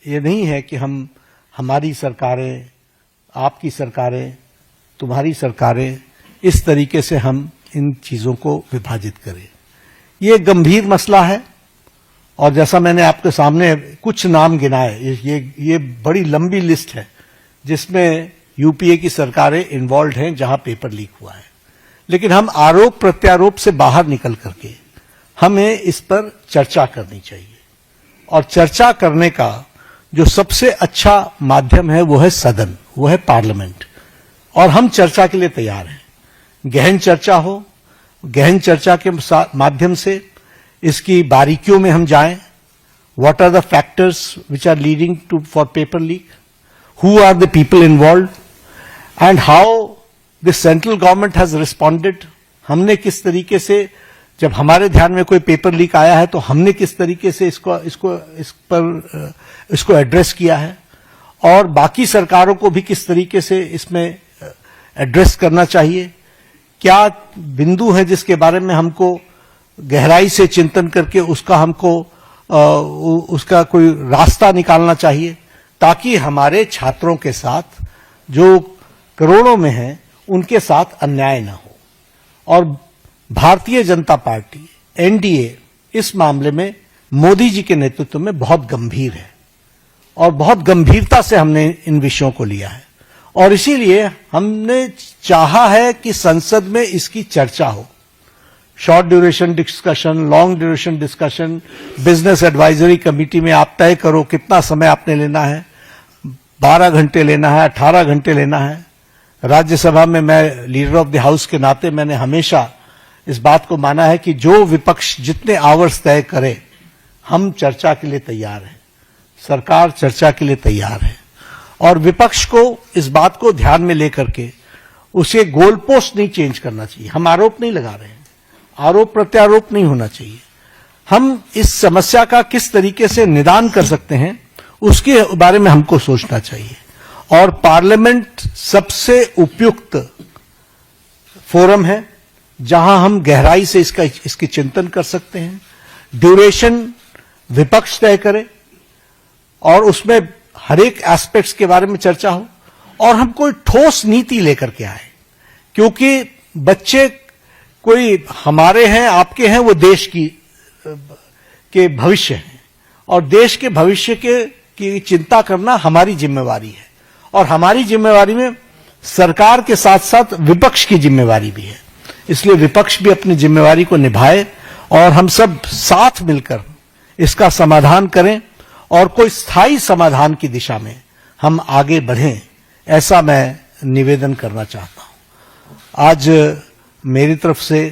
ये नहीं है कि हम हमारी सरकारें, आपकी सरकारें, तुम्हारी सरकारें, इस तरीके से हम इन चीजों को विभाजित करें। ये गंभीर मसला है और जैसा मैंने आपके सामने कुछ नाम गिनाए, ये बड़ी लंबी लिस्ट है जिसमें यूपीए की सरकारें इन्वॉल्व हैं जहां पेपर लीक हुआ है। लेकिन हम आरोप प्रत्यारोप से बाहर निकल करके हमें इस पर चर्चा करनी चाहिए और चर्चा करने का जो सबसे अच्छा माध्यम है वो है सदन, वो है पार्लियामेंट। और हम चर्चा के लिए तैयार हैं। गहन चर्चा हो, गहन चर्चा के माध्यम से इसकी बारीकियों में हम जाएं। What are the factors which are leading to for paper leak, who are the people involve and how the central government has responded. हमने किस तरीके से, जब हमारे ध्यान में कोई पेपर लीक आया है तो हमने किस तरीके से इसको एड्रेस किया है और बाकी सरकारों को भी किस तरीके से इसमें एड्रेस करना चाहिए। क्या बिंदु है जिसके बारे में हमको गहराई से चिंतन करके उसका कोई रास्ता निकालना चाहिए ताकि हमारे छात्रों के साथ जो करोड़ों में हैं उनके साथ अन्याय न हो। और भारतीय जनता पार्टी एनडीए इस मामले में मोदी जी के नेतृत्व में बहुत गंभीर है और बहुत गंभीरता से हमने इन विषयों को लिया है और इसीलिए हमने चाहा है कि संसद में इसकी चर्चा हो। Short duration discussion, long duration discussion, business advisory committee में आप तय करो कितना समय आपने लेना है, 12 घंटे लेना है, 18 घंटे लेना है। राज्यसभा में मैं लीडर ऑफ द हाउस के नाते मैंने हमेशा इस बात को माना है कि जो विपक्ष जितने आवर्स तय करे हम चर्चा के लिए तैयार हैं, सरकार चर्चा के लिए तैयार है और विपक्ष को इस बात को ध्यान में लेकर के उसे गोल पोस्ट नहीं चेंज करना चाहिए। हम आरोप नहीं लगा रहे हैं, आरोप प्रत्यारोप नहीं होना चाहिए। हम इस समस्या का किस तरीके से निदान कर सकते हैं उसके बारे में हमको सोचना चाहिए और पार्लियामेंट सबसे उपयुक्त फोरम है जहां हम गहराई से इसकी चिंतन कर सकते हैं। ड्यूरेशन विपक्ष तय करे और उसमें हर एक एस्पेक्ट्स के बारे में चर्चा हो और हम कोई ठोस नीति लेकर के आए, क्योंकि बच्चे कोई हमारे हैं, आपके हैं, वो देश के भविष्य हैं और देश के भविष्य की चिंता करना हमारी जिम्मेवारी है और हमारी जिम्मेवारी में सरकार के साथ साथ विपक्ष की जिम्मेवारी भी है। इसलिए विपक्ष भी अपनी जिम्मेवारी को निभाए और हम सब साथ मिलकर इसका समाधान करें और कोई स्थायी समाधान की दिशा में हम आगे बढ़ें, ऐसा मैं निवेदन करना चाहता हूं। आज मेरी तरफ से